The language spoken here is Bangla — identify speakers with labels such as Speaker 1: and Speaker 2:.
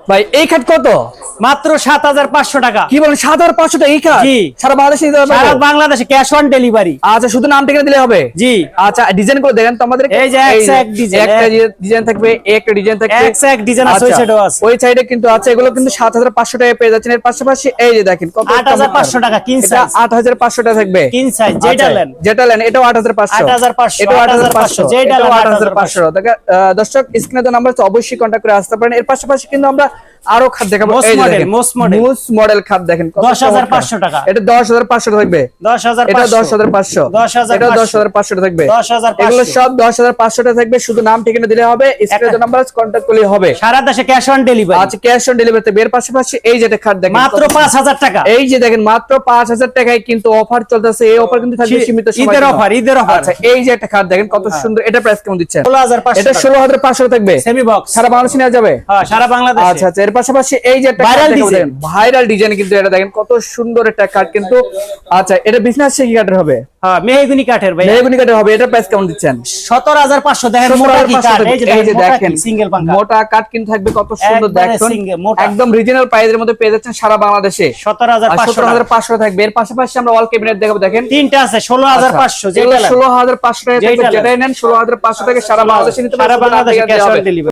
Speaker 1: ভাই এই খাট কত?
Speaker 2: মাত্র 7500 টাকা।
Speaker 1: কি বলেন 7500 টাকা এই খাট?
Speaker 2: জি।
Speaker 1: সারা বাংলাদেশে দিতে পারবেন?
Speaker 2: সারা বাংলাদেশে ক্যাশ অন ডেলিভারি।
Speaker 1: আচ্ছা শুধু নাম ঠিকানা দিলে হবে?
Speaker 2: জি।
Speaker 1: আচ্ছা ডিজাইন করে দেখেন তো আমাদের।
Speaker 2: এই যে এক ডিজাইন,
Speaker 1: একটা ডিজাইন থাকবে, একটা ডিজাইন থাকবে,
Speaker 2: এক ডিজাইন আছে, ওই সাইডেও আছে।
Speaker 1: ওই সাইডে কিন্তু আছে, এগুলো কিন্তু 7500 টাকায় পেয়ে যাচ্ছেন। এর পাশাপাশি এই যে দেখেন কত
Speaker 2: 8500 টাকা কিং
Speaker 1: এটা
Speaker 2: সাইজ।
Speaker 1: 8500 টাকা থাকবে
Speaker 2: কিং সাইজ যেটা নেন।
Speaker 1: যেটা নেন এটাও 8500,
Speaker 2: 8500,
Speaker 1: এটাও 8500,
Speaker 2: যেটা
Speaker 1: এটাও
Speaker 2: নেন
Speaker 1: 8500। দর্শক স্ক্রিনে তো নাম্বার আছে, অবশ্যই কন্টাক্ট করে আসতে পারেন। এর পাশাপাশি কিন্তু আমরা আরো খাট দেখাবো। এই যে দেখেন
Speaker 2: মোস্ট
Speaker 1: মডেল খাট দেখেন
Speaker 2: 10500 টাকা।
Speaker 1: এটা 10500 থাকবে,
Speaker 2: 10500,
Speaker 1: এটা 10500, এটা 10500 থাকবে,
Speaker 2: 10500,
Speaker 1: এগুলো সব 10500 টাকা থাকবে। শুধু নাম ঠিকানা দিলে হবে, স্ক্রিনে নাম্বার কন্টাক্ট করলেই হবে।
Speaker 2: সারা দেশে ক্যাশ অন ডেলিভারি।
Speaker 1: আচ্ছা ক্যাশ অন ডেলিভারিতে। এর পাশাপাশি এই যে একটা খাট দেখেন
Speaker 2: মাত্র 5000 টাকা।
Speaker 1: এই যে দেখেন মাত্র 5000 টাকায় কিন্তু অফার চলতেছে। এই অফার কিন্তু থাকবে সীমিত সময়,
Speaker 2: ঈদের অফার, ঈদের অফার।
Speaker 1: আচ্ছা এই যে একটা খাট দেখেন কত সুন্দর, এটা প্রাইস কেমন দিচ্ছেন?
Speaker 2: 16500
Speaker 1: এটা 16500 থাকবে,
Speaker 2: সেমি বক্স,
Speaker 1: সারা বাংলাদেশে নেওয়া যাবে।
Speaker 2: হ্যাঁ সারা বাংলাদেশে।
Speaker 1: আচ্ছা আচ্ছা। এর পাশাপাশি এই যে একটা
Speaker 2: ভাইরাল ডিজাইন,
Speaker 1: ভাইরাল ডিজাইন কিন্তু এটা দেখেন কত সুন্দর একটা কাঠ কিন্তু। আচ্ছা এটা বিজনেস কি কাঠের হবে?
Speaker 2: হ্যাঁ মেহগনি কাঠের ভাই,
Speaker 1: মেহগনি কাঠের হবে। এটা প্রাইস কেমন দিচ্ছেন?
Speaker 2: 17500। দেখেন মোটা কি কাঠ,
Speaker 1: এই যে দেখেন
Speaker 2: সিঙ্গেল পাঙ্কা
Speaker 1: মোটা কাঠ কিন্তু থাকবে কত সুন্দর দেখুন,
Speaker 2: মোটা,
Speaker 1: একদম রিজিনাল প্রাইসের মধ্যে পেয়ে যাচ্ছেন সারা বাংলাদেশে।
Speaker 2: 17500
Speaker 1: থাকবে। এর পাশাপাশি আমরা ওয়াল ক্যাবিনেট দেখাবো দেখেন,
Speaker 2: তিনটা আছে 16500, যেটা
Speaker 1: 16500 টাকা থাকবে। যেটাই নেন 16500 টাকা সারা বাংলাদেশে নিতে পারবেন।
Speaker 2: সারা বাংলাদেশে ক্যাশ অন ডেলিভারি।